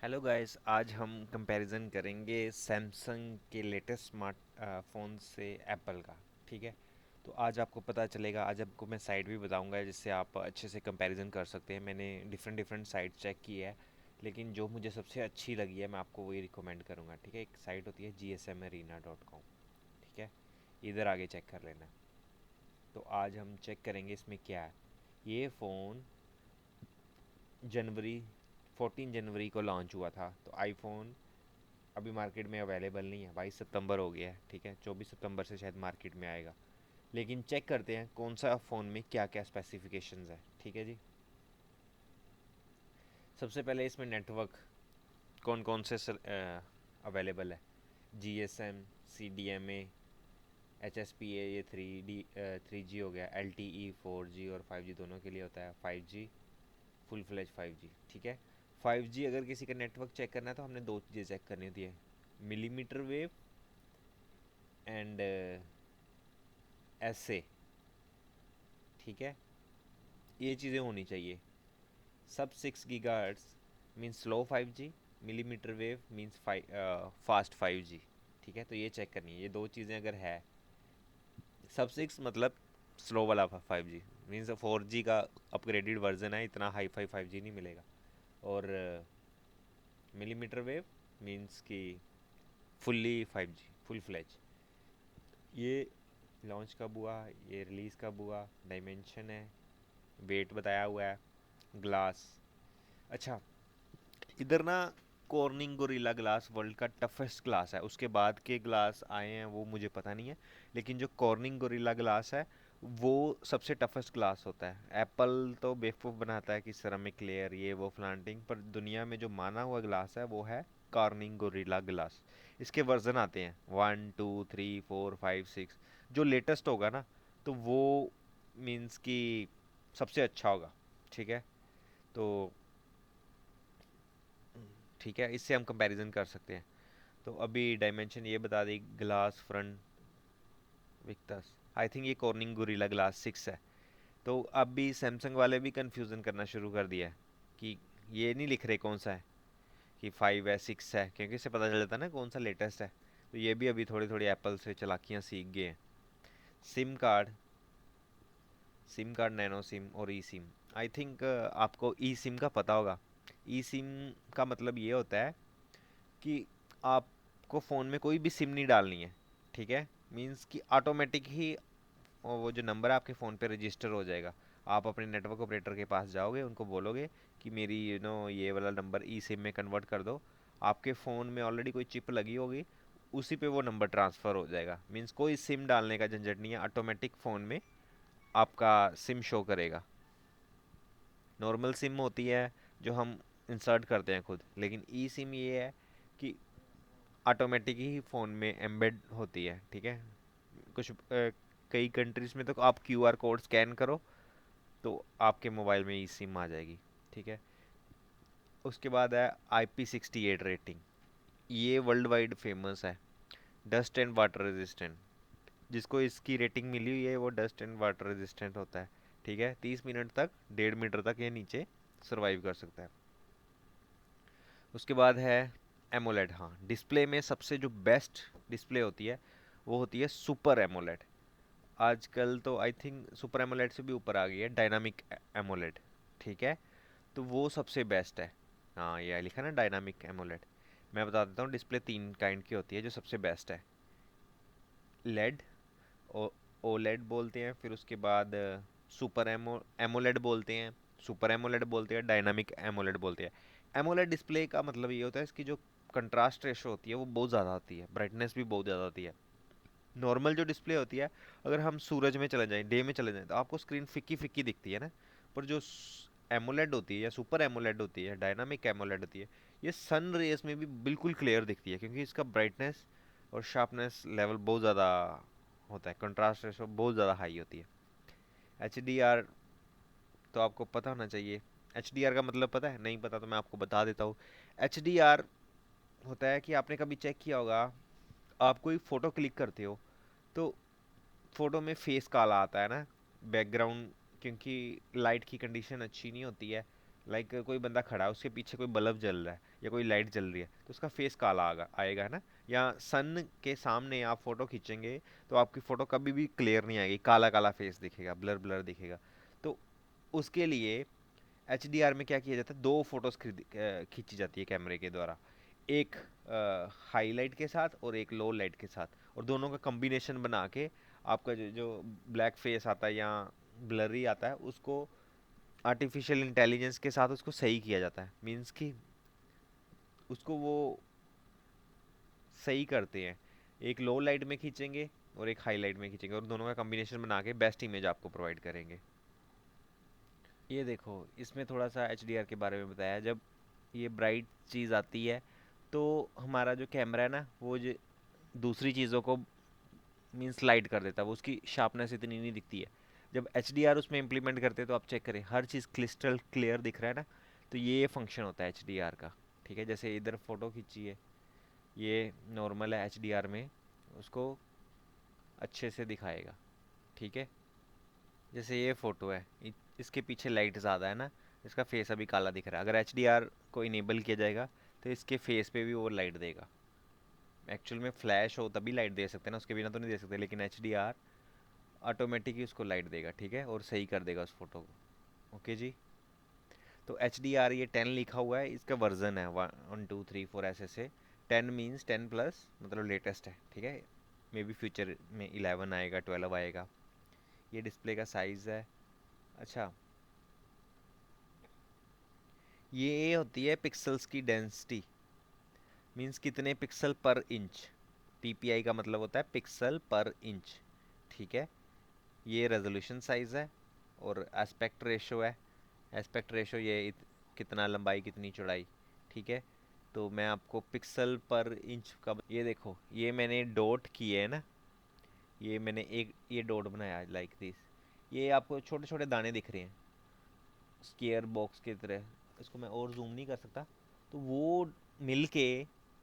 Hello guys, आज हम comparison करेंगे सैमसंग के लेटेस्ट स्मार्ट फ़ोन से एप्पल का। ठीक है। तो आज आपको पता चलेगा, आज आपको मैं साइट भी बताऊंगा जिससे आप अच्छे से कंपैरिजन कर सकते हैं। मैंने डिफरेंट डिफरेंट साइट चेक की है, लेकिन जो मुझे सबसे अच्छी लगी है मैं आपको वही रिकमेंड करूंगा। ठीक है। एक साइट होती है GSMarena.com। ठीक है। इधर आगे चेक कर लेना। तो आज हम चेक करेंगे इसमें क्या है। ये फ़ोन जनवरी 14 जनवरी को लॉन्च हुआ था। तो आईफोन अभी मार्केट में अवेलेबल नहीं है। 22 सितंबर हो गया है। ठीक है। 24 सितंबर से शायद मार्केट में आएगा। लेकिन चेक करते हैं कौन सा फ़ोन में क्या क्या स्पेसिफिकेशंस है। ठीक है जी। सबसे पहले इसमें नेटवर्क कौन कौन से अवेलेबल है। GSM, CDMA, HSPA, ये 3G हो गया। LTE 4G और 5G दोनों के लिए होता है। 5G full fledge 5G। ठीक है। 5G अगर किसी का नेटवर्क चेक करना है तो हमने दो चीज़ें चेक करनी होती है, मिलीमीटर वेव एंड SA। ठीक है। ये चीज़ें होनी चाहिए। सब 6 GHz means slow 5G, millimetre wave means fast 5G। ठीक है। तो ये चेक करनी है, ये दो चीज़ें अगर है। सब 6 मतलब स्लो वाला 5G मीन्स 4G का अपग्रेडेड वर्जन है, इतना हाई फाई 5G नहीं मिलेगा। और मिलीमीटर वेव मीन्स कि फुल्ली 5G फुल फ्लैज। ये लॉन्च कब हुआ, ये रिलीज़ कब हुआ, डायमेंशन है, वेट बताया हुआ है, ग्लास। अच्छा, इधर ना कॉर्निंग गोरिल्ला ग्लास वर्ल्ड का टफेस्ट ग्लास है। उसके बाद के ग्लास आए हैं वो मुझे पता नहीं है, लेकिन जो कॉर्निंग गोरिल्ला ग्लास है वो सबसे टफेस्ट ग्लास होता है। एप्पल तो बेवकूफ़ बनाता है कि सिरेमिक लेयर ये वो फ्लांटिंग, पर दुनिया में जो माना हुआ ग्लास है वो है कॉर्निंग गोरिल्ला ग्लास। इसके वर्जन आते हैं 1 2 3 4 5 6। जो लेटेस्ट होगा ना तो वो मीन्स कि सबसे अच्छा होगा। ठीक है। तो ठीक है, इससे हम कंपैरिजन कर सकते हैं। तो अभी डायमेंशन ये बता दी, glass front Victus. I think ये कॉर्निंग गोरिल्ला ग्लास 6 है। तो अब भी सैमसंग वाले भी कंफ्यूजन करना शुरू कर दिया है कि ये नहीं लिख रहे कौन सा है, कि 5 है 6 है, क्योंकि इससे पता चल जाता है ना कौन सा लेटेस्ट है। तो ये भी अभी थोड़ी थोड़ी एप्पल से चालाकियाँ सीख गए हैं। SIM card, SIM card, nano SIM और ई सिम। आई थिंक आपको ई सिम का पता होगा। ई सिम का मतलब ये होता है कि आपको फ़ोन में कोई भी सिम नहीं डालनी है। ठीक है। मीन्स कि ऑटोमेटिक ही वो जो नंबर है आपके फ़ोन पे रजिस्टर हो जाएगा। आप अपने नेटवर्क ऑपरेटर के पास जाओगे, उनको बोलोगे कि मेरी ये वाला नंबर ई सिम में कन्वर्ट कर दो। आपके फ़ोन में ऑलरेडी कोई चिप लगी होगी, उसी पे वो नंबर ट्रांसफ़र हो जाएगा। मीन्स कोई सिम डालने का झंझट नहीं है, ऑटोमेटिक फ़ोन में आपका सिम शो करेगा। नॉर्मल सिम होती है जो हम इंसर्ट करते हैं खुद, लेकिन ई सिम ये है कि ऑटोमेटिक ही फ़ोन में एम्बेड होती है। ठीक है। कुछ कई कंट्रीज़ में तो आप QR कोड स्कैन करो तो आपके मोबाइल में ई सिम आ जाएगी। ठीक है। उसके बाद है IP68 रेटिंग। ये वर्ल्ड वाइड फेमस है, डस्ट एंड वाटर रेजिस्टेंट। जिसको इसकी रेटिंग मिली हुई है वो डस्ट एंड वाटर रेजिस्टेंट होता है। ठीक है। 30 मिनट तक, 1.5 मीटर तक ये नीचे सर्वाइव कर सकता है। उसके बाद है एमोलेड। हाँ, डिस्प्ले में सबसे जो बेस्ट डिस्प्ले होती है वो होती है सुपर एमोलेड। आजकल तो आई थिंक सुपर एमोलेड से भी ऊपर आ गई है डायनामिक एमोलेड। ठीक है। तो वो सबसे बेस्ट है। हाँ, ये लिखा ना डायनामिक एमोलेड। मैं बता देता हूँ, डिस्प्ले 3 काइंड की होती है जो सबसे बेस्ट है। लेड, ओ ओलेड बोलते हैं, फिर उसके बाद सुपर एमोलेड बोलते हैं, सुपर एमोलेड बोलते हैं, डायनामिक एमोलेड बोलते हैं। एमोलेड डिस्प्ले का मतलब ये होता है इसकी जो कंट्रास्ट रेशो होती है वो बहुत ज़्यादा होती है, ब्राइटनेस भी बहुत ज़्यादा होती है। नॉर्मल जो डिस्प्ले होती है, अगर हम सूरज में चले जाएं, डे में चले जाएं, तो आपको स्क्रीन फिक्की फिक्की दिखती है ना। पर जो एमोलेड होती है या सुपर एमोलेड होती है, डायनामिक एमोलेड होती है, ये सन रेस में भी बिल्कुल क्लियर दिखती है, क्योंकि इसका ब्राइटनेस और शार्पनेस लेवल बहुत ज़्यादा होता है, कंट्रास्ट रेशो बहुत ज़्यादा हाई होती है। HDR तो आपको पता होना चाहिए। HDR का मतलब पता है? नहीं पता तो मैं आपको बता देता हूँ। HDR होता है कि आपने कभी चेक किया होगा, आप कोई फ़ोटो क्लिक करते हो तो फोटो में फेस काला आता है ना, बैकग्राउंड, क्योंकि लाइट की कंडीशन अच्छी नहीं होती है, लाइक कोई बंदा खड़ा है, उसके पीछे कोई बल्ब जल रहा है या कोई लाइट जल रही है, तो उसका फेस काला आएगा, है ना। या सन के सामने आप फोटो खींचेंगे तो आपकी फ़ोटो कभी भी क्लियर नहीं आएगी, काला काला फेस दिखेगा, ब्लर ब्लर दिखेगा। तो उसके लिए एच में क्या किया जाता है, दो फोटोज़ खींची जाती है कैमरे के द्वारा, एक हाई लाइट के साथ और एक लो लाइट के साथ, और दोनों का कम्बिनेशन बना के आपका जो जो ब्लैक फेस आता है या ब्लरी आता है, उसको आर्टिफिशियल इंटेलिजेंस के साथ उसको सही किया जाता है। मीन्स कि उसको वो सही करते हैं, एक लो लाइट में खींचेंगे और एक हाई लाइट में खींचेंगे, और दोनों का कम्बिनेशन बना के बेस्ट इमेज आपको प्रोवाइड करेंगे। ये देखो, इसमें थोड़ा सा एच के बारे में बताया। जब ये ब्राइट चीज़ आती है तो हमारा जो कैमरा है ना, वो जो दूसरी चीज़ों को मीन्स लाइट कर देता है, वो उसकी शार्पनेस इतनी नहीं दिखती है। जब एच उसमें इम्प्लीमेंट करते हैं तो आप चेक करें, हर चीज़ क्रिस्टल क्लियर दिख रहा है ना। तो ये फंक्शन होता है एच का, ठीक है। जैसे इधर फ़ोटो खींची है, ये नॉर्मल है, एच में उसको अच्छे से दिखाएगा, ठीक है। जैसे ये फ़ोटो है, इसके पीछे लाइट ज़्यादा है ना, इसका फेस अभी काला दिख रहा है। अगर एच को इनेबल किया जाएगा तो इसके फेस पे भी वो लाइट देगा। एक्चुअल में फ्लैश हो तभी लाइट दे सकते हैं ना, उसके बिना तो नहीं दे सकते, लेकिन एच ऑटोमेटिक ही उसको लाइट देगा, ठीक है, और सही कर देगा उस फोटो को। ओके जी। तो एच ये 10 लिखा हुआ है, इसका वर्जन है 1 2 3 4 ऐसे से। 10 मीन्स 10 प्लस, मतलब लेटेस्ट है, ठीक है। मे बी फ्यूचर में 11 आएगा, 12 आएगा। ये डिस्प्ले का साइज़ है। अच्छा, ये होती है पिक्सल्स की डेंसिटी, मीन्स कितने पिक्सल पर इंच। पीपीआई का मतलब होता है पिक्सल पर इंच, ठीक है। ये रेजोल्यूशन साइज़ है, और एस्पेक्ट रेशो है। एस्पेक्ट रेशो ये कितना लंबाई कितनी चौड़ाई, ठीक है। तो मैं आपको पिक्सल पर इंच का ये देखो, ये मैंने डॉट किए है ना, ये मैंने एक ये डॉट बनाया लाइक दिस। ये आपको छोटे छोटे दाने दिख रहे हैं स्केयर बॉक्स की तरह, इसको मैं और जूम नहीं कर सकता। तो वो मिल के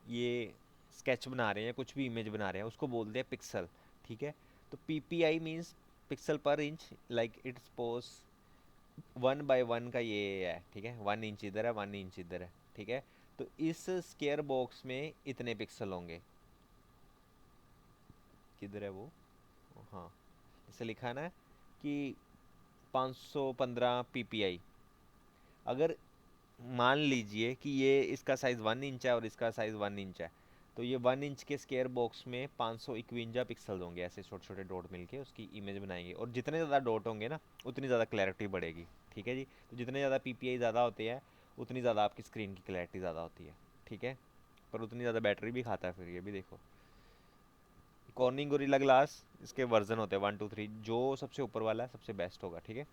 ये स्केच बना रहे हैं, कुछ भी इमेज बना रहे हैं, उसको बोलते हैं पिक्सल, ठीक है। तो PPI means pixel per inch, like it's pose 1 by 1 का ये है, ठीक है। 1 इंच इधर है, 1 इंच इधर है, ठीक है। तो इस स्केयर बॉक्स में इतने पिक्सल होंगे, किधर है वो, हाँ, जैसे लिखा है ना कि 515 पीपीआई। अगर मान लीजिए कि ये इसका साइज़ 1 इंच है और इसका साइज़ 1 इंच है, तो ये 1 इंच के स्केयर बॉक्स में 551 पिक्सल होंगे, ऐसे छोटे छोटे डॉट मिलके उसकी इमेज बनाएंगे। और जितने ज़्यादा डॉट होंगे ना, उतनी ज़्यादा क्लैरिटी बढ़ेगी, ठीक है जी। तो जितने ज़्यादा पीपीआई ज़्यादा होते हैं, उतनी ज़्यादा आपकी स्क्रीन की क्लैरिटी ज़्यादा होती है, ठीक है। पर उतनी ज़्यादा बैटरी भी खाता है फिर, ये भी देखो। कॉर्निंग गोरिल्ला ग्लास, इसके वर्जन होते हैं 1 2 3, जो सबसे ऊपर वाला है सबसे बेस्ट होगा, ठीक है।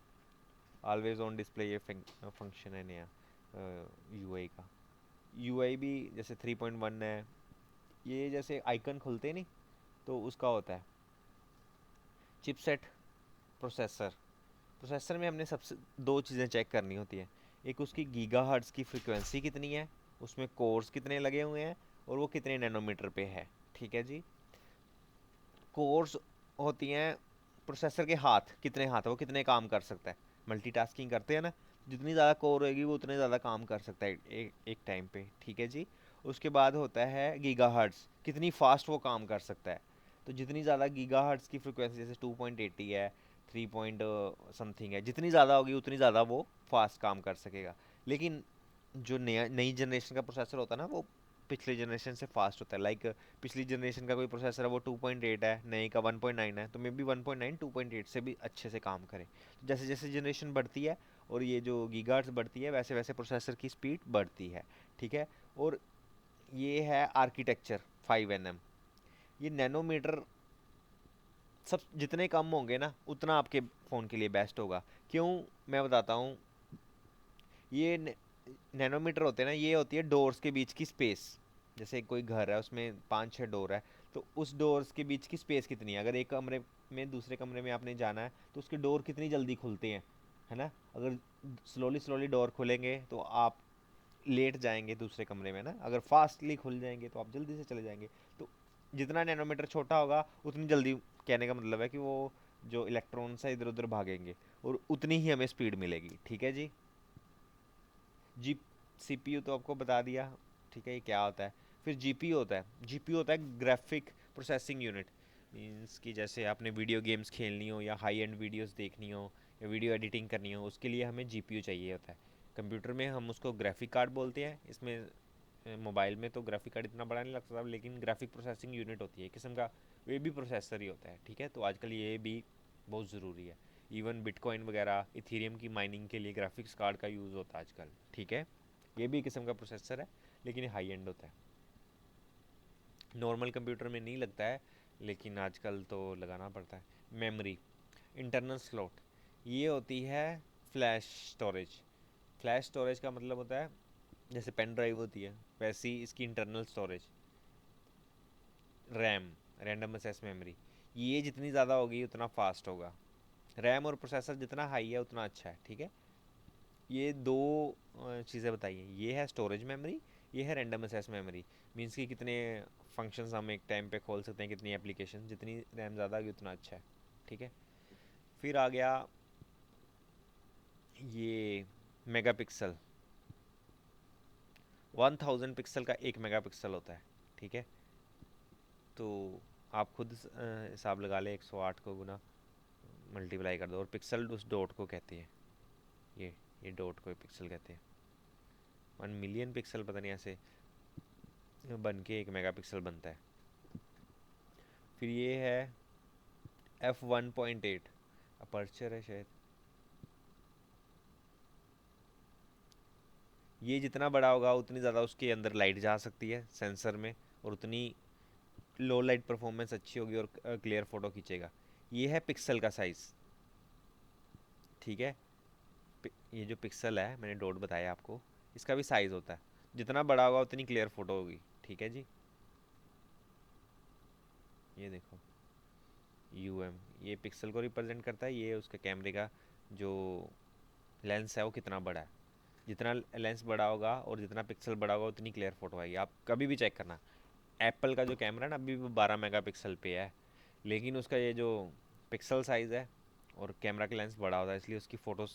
ऑलवेज ऑन डिस्प्ले ये फंक्शन है नया यूआई का। यूआई भी जैसे 3.1 है, ये जैसे आइकन खुलते नहीं, तो उसका होता है। Chipset, processor. प्रोसेसर में हमने सबसे दो चीज़ें चेक करनी होती है, एक उसकी गीगाहर्ट्ज़ की फ्रीक्वेंसी कितनी है, उसमें कोर्स कितने लगे हुए हैं, और वो कितने नैनोमीटर पे है, ठीक है जी। कोर्स होती हैं प्रोसेसर के हाथ, कितने हाथ है, वो कितने काम कर सकता है। मल्टीटास्किंग करते हैं ना, जितनी ज़्यादा कोर होगी वो उतने ज़्यादा काम कर सकता है एक टाइम पे, ठीक है जी। उसके बाद होता है गीगाहर्ट्ज़, कितनी फास्ट वो काम कर सकता है। तो जितनी ज़्यादा गीगाहर्ट्ज़ की फ्रिक्वेंसी, जैसे 2.80 है, 3 पॉइंट समथिंग है, जितनी ज़्यादा होगी उतनी ज़्यादा वो फास्ट काम कर सकेगा। लेकिन जो नया नई जनरेशन का प्रोसेसर होता है ना, वो पिछले जनरेशन से फास्ट होता है। लाइक पिछली जनरेशन का कोई प्रोसेसर है वो 2.8 है, नए का 1.9 है, तो मे बी 1.9 2.8 से भी अच्छे से काम करे। तो जैसे जैसे जनरेशन बढ़ती है और ये जो गीगाहर्ट्ज़ बढ़ती है, वैसे वैसे प्रोसेसर की स्पीड बढ़ती है, ठीक है। और ये है आर्किटेक्चर 5nm। ये नैनोमीटर, सब जितने कम होंगे ना उतना आपके फ़ोन के लिए बेस्ट होगा। क्यों, मैं बताता हूँ। ये नैनोमीटर होते हैं ना, ये होती है डोर्स के बीच की स्पेस। जैसे कोई घर है उसमें 5 6 डोर है, तो उस डोर्स के बीच की स्पेस कितनी है। अगर एक कमरे में दूसरे कमरे में आपने जाना है तो उसके डोर कितनी जल्दी खुलते हैं, है ना। अगर स्लोली स्लोली डोर खुलेंगे तो आप लेट जाएंगे दूसरे कमरे में ना, अगर फास्टली खुल जाएंगे तो आप जल्दी से चले जाएंगे। तो जितना नैनोमीटर छोटा होगा उतनी जल्दी, कहने का मतलब है कि वो जो इलेक्ट्रॉन्स है इधर उधर भागेंगे और उतनी ही हमें स्पीड मिलेगी, ठीक है जी। जी सीपीयू तो आपको बता दिया, ठीक है, ये क्या होता है। फिर जीपीयू होता है। जीपीयू होता है ग्राफिक प्रोसेसिंग यूनिट। मीन्स कि जैसे आपने वीडियो गेम्स खेलनी हो या हाई एंड वीडियोस देखनी हो या वीडियो एडिटिंग करनी हो, उसके लिए हमें जीपीयू चाहिए होता है। कंप्यूटर में हम उसको ग्राफिक कार्ड बोलते हैं। इसमें मोबाइल में तो ग्राफिक कार्ड इतना बड़ा नहीं लगता, लेकिन ग्राफिक प्रोसेसिंग यूनिट होती है एक किस्म का, वे भी प्रोसेसर ही होता है, ठीक है। तो आजकल ये भी बहुत ज़रूरी है। इवन बिटकॉइन वगैरह इथीरियम की माइनिंग के लिए ग्राफिक्स कार्ड का यूज़ होता है आजकल, ठीक है। ये भी एक किस्म का प्रोसेसर है, लेकिन ये हाई एंड होता है। नॉर्मल कंप्यूटर में नहीं लगता है, लेकिन आजकल तो लगाना पड़ता है। मेमोरी, इंटरनल स्लॉट, ये होती है फ्लैश स्टोरेज। फ्लैश स्टोरेज का मतलब होता है जैसे पेन ड्राइव होती है, वैसी इसकी internal storage. RAM, random access memory, ये जितनी ज़्यादा होगी उतना फास्ट होगा। रैम और प्रोसेसर जितना हाई है उतना अच्छा है, ठीक है। ये दो चीज़ें बताइए, ये है स्टोरेज मेमोरी, ये है रैंडम एक्सेस मेमोरी। मीन्स कि कितने फंक्शंस हम एक टाइम पे खोल सकते हैं, कितनी एप्लीकेशन, जितनी रैम ज़्यादा होगी उतना अच्छा है, ठीक है। फिर आ गया ये मेगापिक्सल। 1000 पिक्सल का 1 मेगापिक्सल होता है, ठीक है। तो आप खुद हिसाब लगा ले, 108 को गुना मल्टीप्लाई कर दो, और पिक्सल उस डॉट को कहते हैं। ये डॉट को पिक्सल कहते हैं। 1 मिलियन पिक्सल पता नहीं ऐसे बन के 1 मेगापिक्सल बनता है। फिर ये है f1.8 अपर्चर है शायद। ये जितना बड़ा होगा उतनी ज़्यादा उसके अंदर लाइट जा सकती है सेंसर में, और उतनी लो लाइट परफॉर्मेंस अच्छी होगी और क्लियर फ़ोटो खींचेगा। ये है पिक्सल का साइज़, ठीक है। ये जो पिक्सल है मैंने डॉट बताया आपको, इसका भी साइज़ होता है। जितना बड़ा होगा उतनी क्लियर फ़ोटो होगी, ठीक है जी। ये देखो, ये पिक्सल को रिप्रेजेंट करता है, ये उसके कैमरे का जो लेंस है वो कितना बड़ा है। जितना लेंस बड़ा होगा और जितना पिक्सल बड़ा होगा उतनी क्लियर फोटो आएगी। आप कभी भी चेक करना, एप्पल का जो कैमरा है ना, अभी भी 12 मेगापिक्सल पे है, लेकिन उसका ये जो पिक्सल साइज़ है और कैमरा का लेंस बड़ा होता है, इसलिए उसकी फ़ोटोज़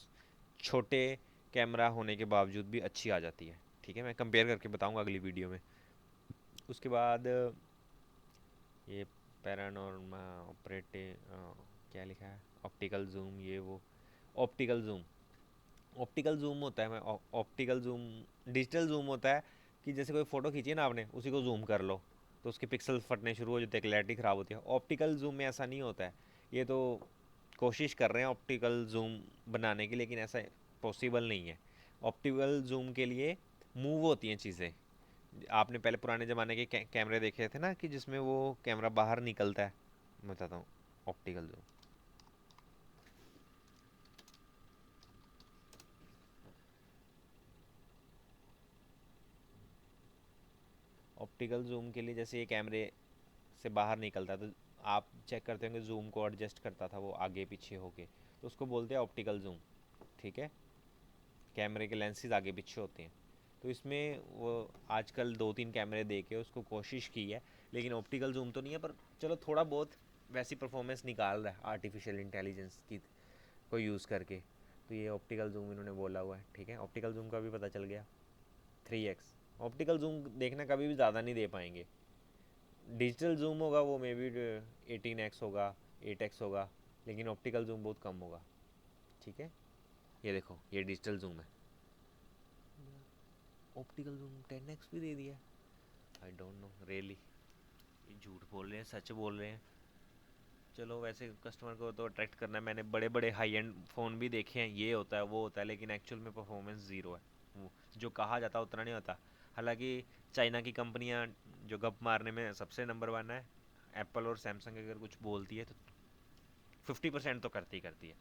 छोटे कैमरा होने के बावजूद भी अच्छी आ जाती है, ठीक है। मैं कंपेयर करके बताऊंगा अगली वीडियो में। उसके बाद ये पैरानॉर्मा ऑपरेटिव, क्या लिखा है, ऑप्टिकल जूम, ये वो ऑप्टिकल जूम। ऑप्टिकल जूम होता है, मैं ऑप्टिकल जूम, डिजिटल जूम होता है कि जैसे कोई फ़ोटो खींची है ना आपने, उसी को जूम कर लो तो उसके पिक्सल फटने शुरू हो जाते हैं, क्लैरिटी ख़राब होती है। ऑप्टिकल जूम में ऐसा नहीं होता है। ये तो कोशिश कर रहे हैं ऑप्टिकल जूम बनाने की, लेकिन ऐसा पॉसिबल नहीं है। ऑप्टिकल जूम के लिए मूव होती हैं चीज़ें। आपने पहले पुराने ज़माने के कैमरे देखे थे ना, कि जिसमें वो कैमरा बाहर निकलता है। मैं बताता हूँ ऑप्टिकल जूम। ऑप्टिकल जूम के लिए जैसे ये कैमरे से बाहर निकलता है, तो आप चेक करते होंगे जूम को एडजस्ट करता था वो आगे पीछे होके, तो उसको बोलते हैं ऑप्टिकल जूम, ठीक है। कैमरे के लेंसेज आगे पीछे होते हैं। तो इसमें वो आजकल 2-3 कैमरे दे के उसको कोशिश की है, लेकिन ऑप्टिकल जूम तो नहीं है, पर चलो थोड़ा बहुत वैसी परफॉर्मेंस निकाल रहा है आर्टिफिशियल इंटेलिजेंस की को यूज़ करके। तो ये ऑप्टिकल जूम इन्होंने बोला हुआ है, ठीक है। ऑप्टिकल जूम का भी पता चल गया, 3x। ऑप्टिकल जूम देखना कभी भी ज़्यादा नहीं दे पाएंगे। डिजिटल जूम होगा वो मे बी 18x होगा, 8x होगा, लेकिन ऑप्टिकल जूम बहुत कम होगा, ठीक है। ये देखो, ये डिजिटल जूम है। ऑप्टिकल जूम 10x भी दे दिया। आई डोंट नो रियली, ये झूठ बोल रहे हैं सच बोल रहे हैं। चलो, वैसे कस्टमर को तो अट्रैक्ट करना है। मैंने बड़े बड़े हाई एंड फ़ोन भी देखे हैं, ये होता है वो होता है, लेकिन एक्चुअल में परफॉर्मेंस ज़ीरो है। वो जो कहा जाता है उतना नहीं होता। हालांकि चाइना की कंपनियां जो गप मारने में सबसे नंबर 1 है, एप्पल और सैमसंग अगर कुछ बोलती है तो 50% तो करती है।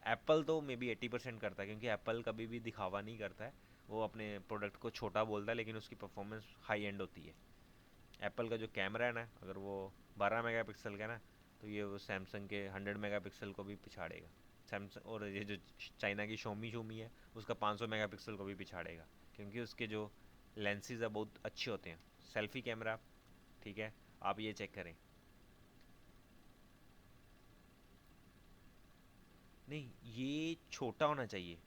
एप्पल तो मे बी 80% करता है, क्योंकि एप्पल कभी भी दिखावा नहीं करता है। वो अपने प्रोडक्ट को छोटा बोलता है, लेकिन उसकी परफॉर्मेंस हाई एंड होती है। एप्पल का जो कैमरा है ना, अगर वो 12 मेगापिक्सल का है ना, तो ये वो सैमसंग के 100 मेगापिक्सल को भी पिछाड़ेगा। सैमसंग, और ये जो चाइना की शोमी शोमी है, उसका 500 मेगापिक्सल को भी पिछाड़ेगा, क्योंकि उसके जो लेंसेज है बहुत अच्छे होते हैं। सेल्फी कैमरा, ठीक है, आप ये चेक करें। नहीं, ये छोटा होना चाहिए,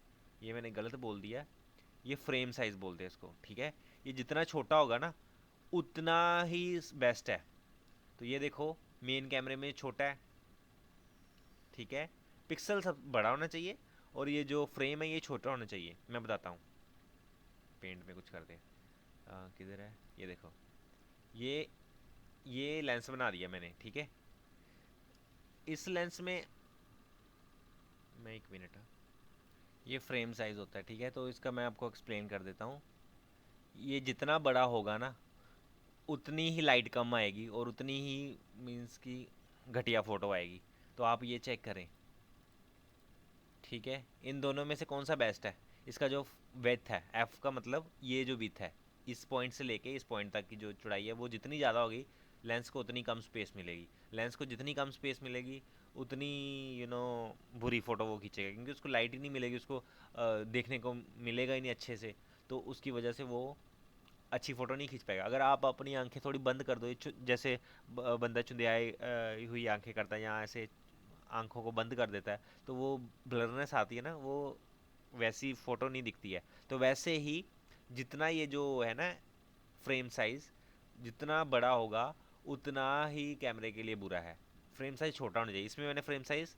ये मैंने गलत बोल दिया। ये फ्रेम साइज बोलते हैं इसको, ठीक है। ये जितना छोटा होगा ना उतना ही बेस्ट है। तो ये देखो मेन कैमरे में छोटा है, ठीक है, पिक्सल सब बड़ा होना चाहिए, और ये जो फ्रेम है ये छोटा होना चाहिए। मैं बताता हूँ, पेंट में कुछ करते हैं, किधर है, ये देखो, ये ये लेंस बना दिया मैंने, ठीक है। इस लेंस में, मैं एक मिनट, ये फ्रेम साइज होता है, ठीक है। तो इसका मैं आपको एक्सप्लेन कर देता हूँ। ये जितना बड़ा होगा ना उतनी ही लाइट कम आएगी और उतनी ही मीन्स की घटिया फ़ोटो आएगी। तो आप ये चेक करें, ठीक है, इन दोनों में से कौन सा बेस्ट है। इसका जो विड्थ है, एफ का मतलब ये जो विड्थ है, इस पॉइंट से लेके इस पॉइंट तक की जो चौड़ाई है वो जितनी ज़्यादा होगी लेंस को उतनी कम स्पेस मिलेगी। लेंस को जितनी कम स्पेस मिलेगी उतनी बुरी फ़ोटो वो खींचेगा, क्योंकि उसको लाइट ही नहीं मिलेगी, उसको देखने को मिलेगा ही नहीं अच्छे से। तो उसकी वजह से वो अच्छी फ़ोटो नहीं खींच पाएगा। अगर आप अपनी आंखें थोड़ी बंद कर दो, जैसे बंदा चुंदियाई हुई आंखें करता है या ऐसे आंखों को बंद कर देता है, तो वो ब्लरनेस आती है ना, वो वैसी फ़ोटो नहीं दिखती है। तो वैसे ही जितना ये जो है ना फ्रेम साइज़ जितना बड़ा होगा उतना ही कैमरे के लिए बुरा है। फ्रेम साइज़ छोटा होना चाहिए। इसमें मैंने फ्रेम साइज़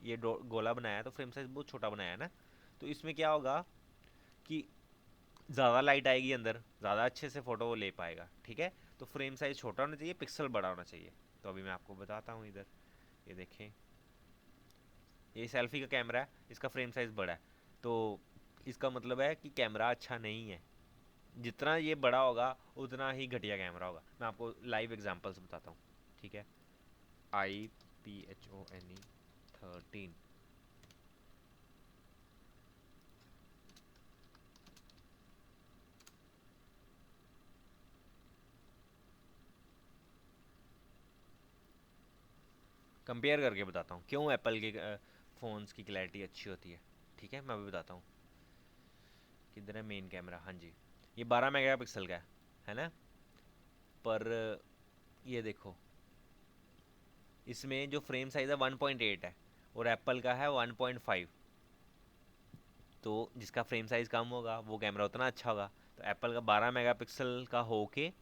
ये गोला बनाया है, तो फ्रेम साइज़ बहुत छोटा बनाया है ना। तो इसमें क्या होगा कि ज़्यादा लाइट आएगी अंदर, ज़्यादा अच्छे से फ़ोटो वो ले पाएगा, ठीक है। तो फ्रेम साइज़ छोटा होना चाहिए, पिक्सल बड़ा होना चाहिए। तो अभी मैं आपको बताता हूँ इधर, ये देखें, ये सेल्फी का कैमरा है, इसका फ्रेम साइज़ बड़ा है। तो इसका मतलब है कि कैमरा अच्छा नहीं है। जितना ये बड़ा होगा उतना ही घटिया कैमरा होगा। मैं आपको लाइव एग्जांपल्स बताता हूँ, ठीक है। iPhone 13 कंपेयर करके बताता हूँ क्यों एप्पल के फ़ोन्स की क्लैरिटी अच्छी होती है, ठीक है। मैं अभी बताता हूँ, किधर है मेन कैमरा, हाँ जी, ये 12 मेगापिक्सल का है ना। पर ये देखो, इसमें जो फ्रेम साइज़ है 1.8 है और एप्पल का है 1.5। तो जिसका फ्रेम साइज़ कम होगा वो कैमरा उतना अच्छा होगा। तो एप्पल का 12 मेगापिक्सल का होके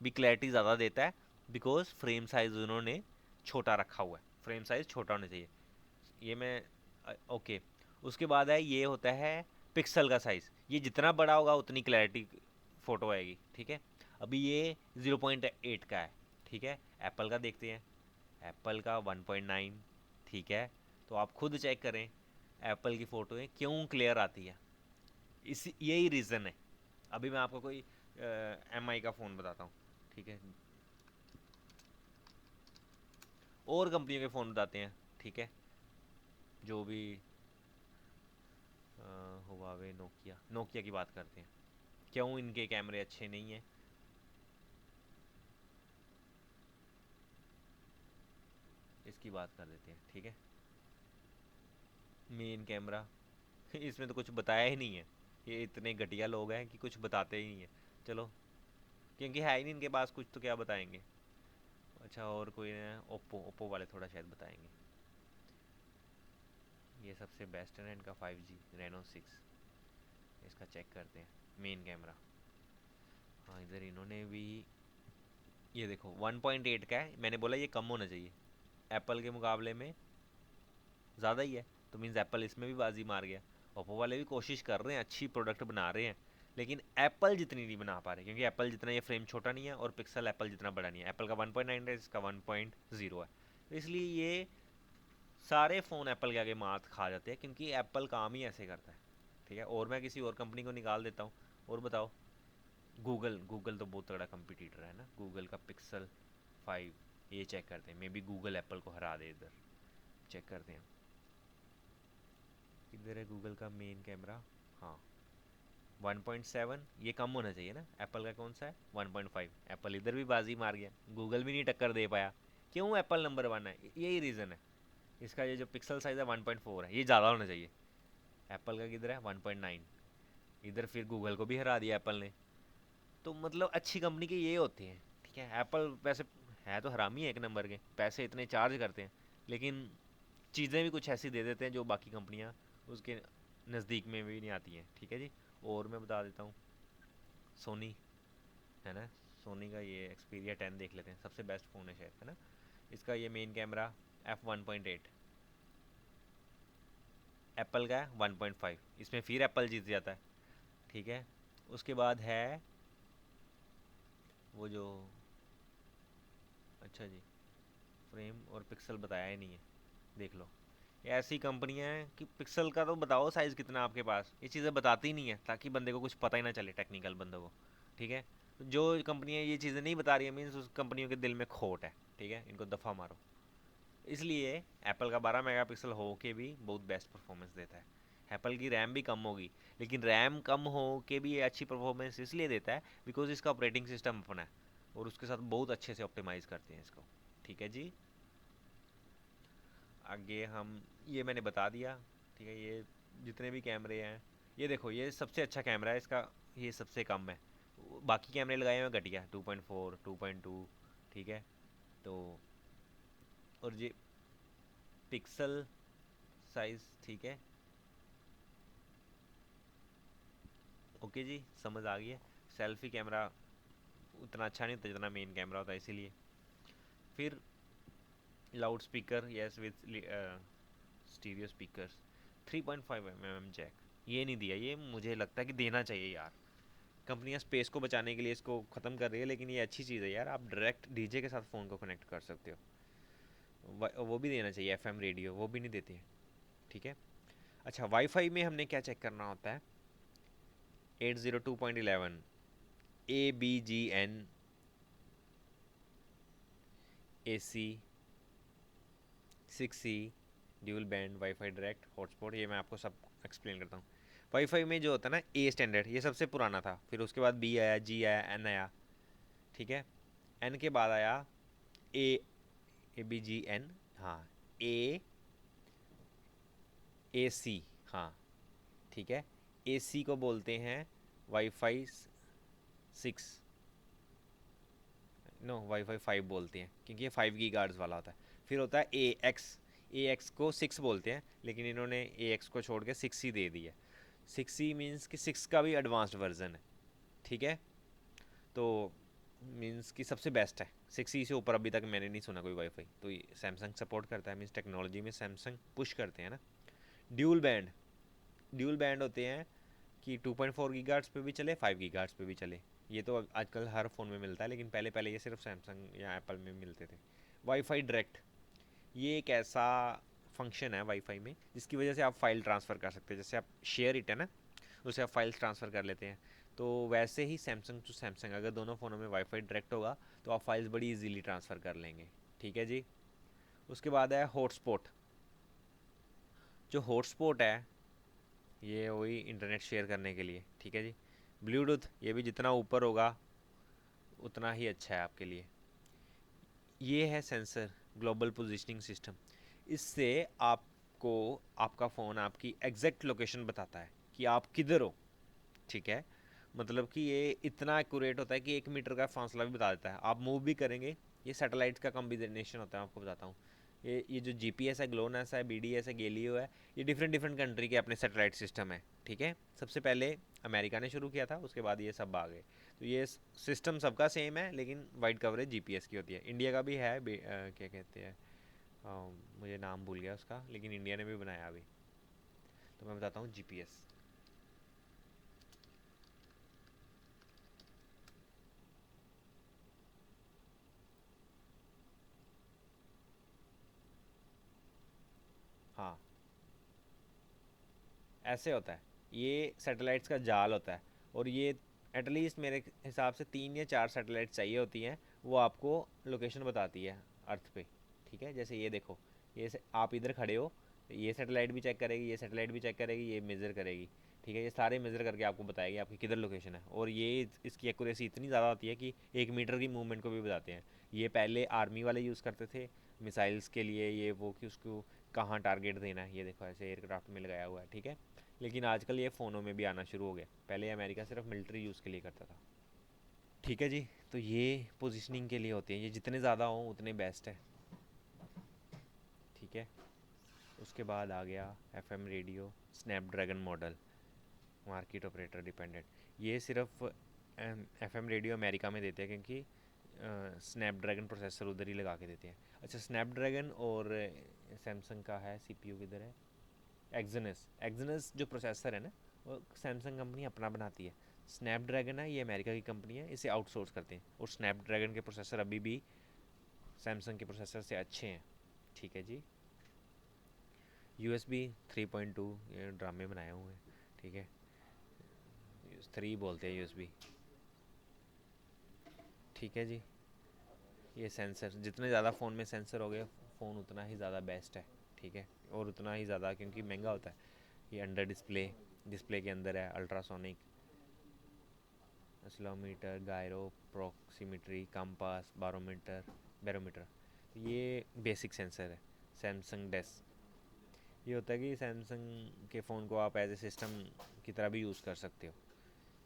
भी क्लैरिटी ज़्यादा देता है, बिकॉज फ्रेम साइज़ उन्होंने छोटा रखा हुआ है। फ्रेम साइज़ छोटा होना चाहिए, ये मैं ओके। उसके बाद है ये होता है पिक्सल का साइज़, ये जितना बड़ा होगा उतनी क्लैरिटी फ़ोटो आएगी, ठीक है। अभी ये 0.8 का है, ठीक है। एप्पल का देखते हैं, एप्पल का 1.9, ठीक है। तो आप खुद चेक करें एप्पल की फ़ोटोएं क्यों क्लियर आती है, इस यही रीज़न है। अभी मैं आपको कोई MI का फ़ोन बताता हूँ, ठीक है, और कंपनियों के फ़ोन बताते हैं, ठीक है, जो भी हुआवे, नोकिया, नोकिया की बात करते हैं, क्यों इनके कैमरे अच्छे नहीं हैं। इसकी बात कर देते हैं, ठीक है। मेन कैमरा इसमें तो कुछ बताया ही नहीं है, ये इतने घटिया लोग हैं कि कुछ बताते ही नहीं है। चलो, क्योंकि है ही नहीं इनके पास कुछ, तो क्या बताएंगे। अच्छा, और कोई है, ओप्पो, ओप्पो वाले थोड़ा शायद बताएंगे। ये सबसे बेस्ट है ना इनका 5G Reno 6। इसका चेक करते हैं मेन कैमरा। हाँ, इधर इन्होंने भी, ये देखो 1.8 का है, मैंने बोला ये कम होना चाहिए, एप्पल के मुकाबले में ज़्यादा ही है। तो मीन्स एप्पल इसमें भी बाजी मार गया। ओप्पो वाले भी कोशिश कर रहे हैं, अच्छी प्रोडक्ट बना रहे हैं, लेकिन एप्पल जितनी नहीं बना पा रहे, क्योंकि एप्पल जितना ये फ्रेम छोटा नहीं है और पिक्सल एप्पल जितना बड़ा नहीं है। एप्पल का 1.9 है, इसका 1.0 है। तो इसलिए ये सारे फ़ोन एप्पल के आगे मात खा जाते हैं, क्योंकि एप्पल काम ही ऐसे करता है, ठीक है। और मैं किसी और कंपनी को निकाल देता हूँ। और बताओ, गूगल, गूगल तो बहुत तगड़ा कंपटीटर है ना। गूगल का पिक्सल 5, ये चेक करते हैं, मे बी गूगल एप्पल को हरा दे। इधर चेक करते हैं, किधर है गूगल का मेन कैमरा। हाँ, 1.7, ये कम होना चाहिए ना। एप्पल का कौन सा है, 1.5। एप्पल इधर भी बाजी मार गया, गूगल भी नहीं टक्कर दे पाया। क्यों एप्पल नंबर 1 है, यही रीज़न है। इसका ये जो पिक्सल साइज़ है 1.4 है, ये ज़्यादा होना चाहिए। एप्पल का किधर है, 1.9। इधर फिर गूगल को भी हरा दिया एप्पल ने। तो मतलब अच्छी कंपनी के ये होते हैं, ठीक है। एप्पल वैसे है तो हरामी है एक नंबर के, पैसे इतने चार्ज करते हैं, लेकिन चीज़ें भी कुछ ऐसी दे देते हैं जो बाकी कंपनियां उसके नज़दीक में भी नहीं आती हैं, ठीक है जी। और मैं बता देता हूँ, सोनी है ना, सोनी का ये एक्सपीरिया 10 देख लेते हैं, सबसे बेस्ट फ़ोन है शायद, है ना। इसका ये मेन कैमरा f1.8, एप्पल का है 1.5, इसमें फिर एप्पल जीत जाता है, ठीक है। उसके बाद है वो जो, अच्छा जी, फ्रेम और पिक्सल बताया ही नहीं है, देख लो। ये ऐसी कंपनियां हैं कि पिक्सल का तो बताओ साइज़ कितना आपके पास, ये चीज़ें बताती ही नहीं है, ताकि बंदे को कुछ पता ही ना चले, टेक्निकल बंदों को, ठीक है। जो कंपनियां ये चीज़ें नहीं बता रही है, मीन्स उस कंपनियों के दिल में खोट है, ठीक है, इनको दफ़ा मारो। इसलिए एप्पल का 12 मेगापिक्सल हो के भी बहुत बेस्ट परफॉर्मेंस देता है। एप्पल की रैम भी कम होगी, लेकिन रैम कम हो के भी ये अच्छी परफॉर्मेंस इसलिए देता है बिकॉज इसका ऑपरेटिंग सिस्टम अपना है, और उसके साथ बहुत अच्छे से ऑप्टिमाइज करते हैं इसको, ठीक है जी। आगे हम, ये मैंने बता दिया, ठीक है। ये जितने भी कैमरे हैं, ये देखो ये सबसे अच्छा कैमरा है इसका, ये सबसे कम है, बाकी कैमरे लगाए हुए घटिया 2.4 2.2, ठीक है। तो और ये पिक्सल साइज, ठीक है, ओके जी, समझ आ गई है। सेल्फी कैमरा उतना अच्छा नहीं होता जितना मेन कैमरा होता है, इसीलिए। फिर loud speaker, yes with stereo speakers, 3.5 mm jack, ये नहीं दिया, ये मुझे लगता है कि देना चाहिए यार। कंपनियां स्पेस को बचाने के लिए इसको ख़त्म कर रही है, लेकिन ये अच्छी चीज़ है यार, आप डायरेक्ट डीजे के साथ फ़ोन को कनेक्ट कर सकते हो। वो भी देना चाहिए, एफएम रेडियो, वो भी नहीं देती है, ठीक है। अच्छा, वाईफाई में हमने क्या चेक करना होता है, 802.11 ABGN AC 6C dual band wifi direct hotspot, ये मैं आपको सब एक्सप्लेन करता हूँ। वाईफाई में जो होता है ना, ए स्टैंडर्ड, ये सबसे पुराना था, फिर उसके बाद बी आया, जी आया, एन आया, ठीक है। एन के बाद आया ए, ABGN, हाँ, ए ए सी, हाँ, ठीक है। ए सी को बोलते हैं वाईफाई 6, नो वाईफाई 5 बोलते हैं, क्योंकि ये 5 गीगाहर्ट्ज़ वाला होता है। फिर होता है ए एक्स को 6 बोलते हैं, लेकिन इन्होंने ए एक्स को छोड़ के 6 ही दे दिया। 6 ही मीन्स कि 6 का भी एडवांस्ड वर्जन है, ठीक है। तो मीन्स कि सबसे बेस्ट है, 6 ही से ऊपर अभी तक मैंने नहीं सुना कोई वाईफाई, तो ये सैमसंग सपोर्ट करता है, मीन्स टेक्नोलॉजी में सैमसंग पुश करते हैं ना। ड्यूल बैंड, ड्यूल बैंड होते हैं कि 2.4 गीगाहर्ट्ज़ पे भी चले, 5 गीगाहर्ट्ज़ पे भी चले। ये तो आजकल हर फ़ोन में मिलता है, लेकिन पहले पहले ये सिर्फ सैमसंग या एप्पल में मिलते थे। वाईफाई डायरेक्ट, ये एक ऐसा फंक्शन है वाईफाई में जिसकी वजह से आप फाइल ट्रांसफ़र कर सकते हैं, जैसे आप शेयर इट है ना, उसे आप फाइल्स ट्रांसफ़र कर लेते हैं। तो वैसे ही सैमसंग टू सैमसंग, अगर दोनों फ़ोनों में वाईफाई डायरेक्ट होगा तो आप फाइल्स बड़ी इजीली ट्रांसफ़र कर लेंगे, ठीक है जी। उसके बाद है हॉटस्पॉट। जो हॉटस्पॉट है, ये वही इंटरनेट शेयर करने के लिए, ठीक है जी। ब्लूटूथ, ये भी जितना ऊपर होगा उतना ही अच्छा है आपके लिए। ये है सेंसर, ग्लोबल पोजीशनिंग सिस्टम, इससे आपको आपका फ़ोन आपकी एग्जैक्ट लोकेशन बताता है कि आप किधर हो, ठीक है। मतलब कि ये इतना एक्यूरेट होता है कि 1 मीटर का फासला भी बता देता है, आप मूव भी करेंगे। ये सैटेलाइट का कॉम्बिनेशन होता है, आपको बताता हूँ। ये जो जीपीएस है, ग्लोनास है, बीडीएस है, गैलियो है, ये डिफरेंट डिफरेंट कंट्री के अपने सैटेलाइट सिस्टम है, ठीक है। सबसे पहले अमेरिका ने शुरू किया था, उसके बाद ये सब आ गए। तो ये सिस्टम सबका सेम है, लेकिन वाइड कवरेज जीपीएस की होती है। इंडिया का भी है, क्या कहते हैं, मुझे नाम भूल गया उसका, लेकिन इंडिया ने भी बनाया अभी। तो मैं बताता हूँ जीपीएस, हाँ, ऐसे होता है। ये सैटेलाइट्स का जाल होता है, और ये एटलीस्ट मेरे हिसाब से 3 या 4 सैटेलाइट चाहिए होती हैं, वो आपको लोकेशन बताती है अर्थ पे, ठीक है। जैसे ये देखो, आप इधर खड़े हो, ये सैटेलाइट भी चेक करेगी, ये सैटेलाइट भी चेक करेगी, ये मेज़र करेगी, ठीक है। ये सारे मेज़र करके आपको बताएगी आपकी किधर लोकेशन है, और ये इसकी एक्यूरेसी इतनी ज़्यादा होती है कि 1 मीटर की मूवमेंट को भी बताते हैं। ये पहले आर्मी वाले यूज़ करते थे मिसाइल्स के लिए, ये वो, कि उसको कहाँ टारगेट देना है, ये देखो ऐसे एयरक्राफ्ट में लगाया हुआ है, ठीक है। लेकिन आजकल ये फ़ोनों में भी आना शुरू हो गया, पहले अमेरिका सिर्फ मिलिट्री यूज़ के लिए करता था, ठीक है जी। तो ये पोजीशनिंग के लिए होते हैं, ये जितने ज़्यादा हों उतने बेस्ट है, ठीक है। उसके बाद आ गया FM radio Snapdragon model, market operator dependent, ये सिर्फ एफएम रेडियो अमेरिका में देते हैं क्योंकि स्नैपड्रैगन प्रोसेसर उधर ही लगा के देते हैं। अच्छा, स्नैपड्रैगन और सैमसंग का है सीपीयू किधर है, एक्जनस, एक्जनस जो प्रोसेसर है ना वो सैमसंग कंपनी अपना बनाती है। स्नैपड्रैगन है ये अमेरिका की कंपनी है, इसे आउटसोर्स करते हैं, और स्नैपड्रैगन के प्रोसेसर अभी भी सैमसंग के प्रोसेसर से अच्छे हैं। ठीक है जी। USB 3.2, ये ड्रामे बनाए हुए हैं। ठीक है, 3 बोलते हैं USB। ठीक है जी। ये सेंसर, जितने ज़्यादा फ़ोन में सेंसर हो गए फ़ोन उतना ही ज़्यादा बेस्ट है। ठीक है, और उतना ही ज़्यादा क्योंकि महंगा होता है। ये अंडर डिस्प्ले, डिस्प्ले के अंदर है ultrasonic, accelerometer, gyro, proximity, compass, barometer, barometer. ये बेसिक सेंसर है। सैमसंग डेस, ये होता है कि सैमसंग के फ़ोन को आप एज ए सिस्टम की तरह भी यूज़ कर सकते हो।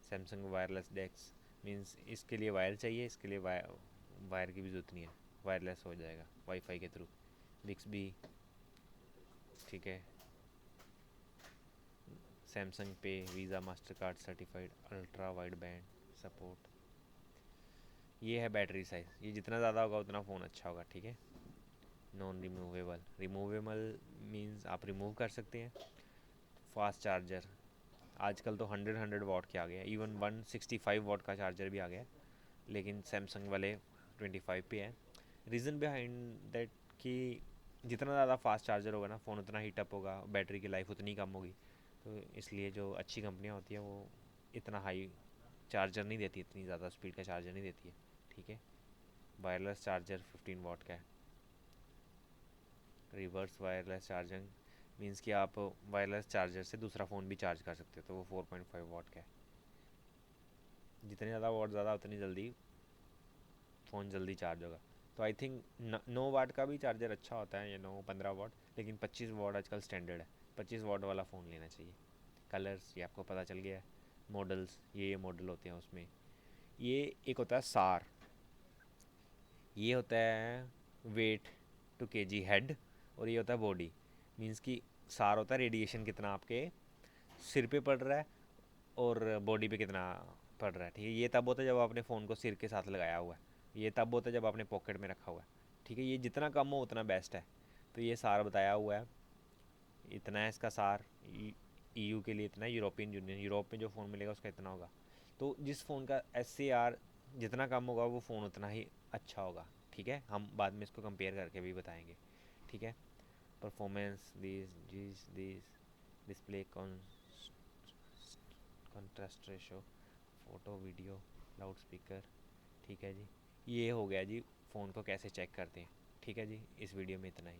सैमसंग वायरलेस डेस्क मींस इसके लिए वायर चाहिए, इसके लिए वायर की भी ज़रूरत नहीं है, वायरलेस हो जाएगा वाईफाई के थ्रू। बिक्सबी, ठीक है, सैमसंग पे, visa, master card certified, ultra wide band support. ये है बैटरी साइज़, ये जितना ज़्यादा होगा उतना फ़ोन अच्छा होगा। ठीक है, नॉन रिमूवेबल, रिमूवेबल मींस आप रिमूव कर सकते हैं। फास्ट चार्जर, आजकल तो 100 वाट के आ गया, इवन 165 वाट का चार्जर भी आ गया, लेकिन सैमसंग वाले 25 पे है। रीज़न बिहाइंड दैट कि जितना ज़्यादा फास्ट चार्जर होगा ना फ़ोन उतना हीट अप होगा, बैटरी की लाइफ उतनी कम होगी। तो इसलिए जो अच्छी कंपनियाँ होती हैं वो इतना हाई चार्जर नहीं देती, इतनी ज़्यादा स्पीड का चार्जर नहीं देती है। ठीक है, वायरलेस चार्जर 15 वाट का है। रिवर्स वायरलेस चार्जिंग मीन्स कि आप वायरलेस चार्जर से दूसरा फ़ोन भी चार्ज कर सकते हो, तो वो 4.5 वाट का है। जितने ज़्यादा वाट ज़्यादा उतनी जल्दी फ़ोन जल्दी चार्ज होगा। तो आई थिंक 9 वाट का भी चार्जर अच्छा होता है, या 9-15 वाट, लेकिन 25 वाट आजकल स्टैंडर्ड है। 25 वाट वाला फ़ोन लेना चाहिए। कलर्स ये आपको पता चल गया है। मॉडल्स, ये मॉडल होते हैं उसमें। ये एक होता है सार, ये होता है वेट टू केजी हेड, और ये होता है बॉडी। मीन्स कि सार होता है रेडिएशन कितना आपके सिर पे पड़ रहा है और बॉडी पे कितना पड़ रहा है। ठीक है, ये तब होता है जब आपने फ़ोन को सिर के साथ लगाया हुआ है, ये तब होता है जब आपने पॉकेट में रखा हुआ है। ठीक है, ये जितना कम हो उतना बेस्ट है। तो ये सार बताया हुआ है, इतना है इसका सार। EU के लिए इतना है, यूरोपियन यूनियन, यूरोप में जो फ़ोन मिलेगा उसका इतना होगा। तो जिस फ़ोन का SAR जितना कम होगा वो फ़ोन उतना ही अच्छा होगा। ठीक है, हम बाद में इसको कंपेयर करके भी बताएंगे। ठीक है, performance, this display contrast ratio, photo video, loud speaker. ठीक है जी, ये हो गया जी फ़ोन को कैसे चेक करते हैं। ठीक है जी, इस वीडियो में इतना ही।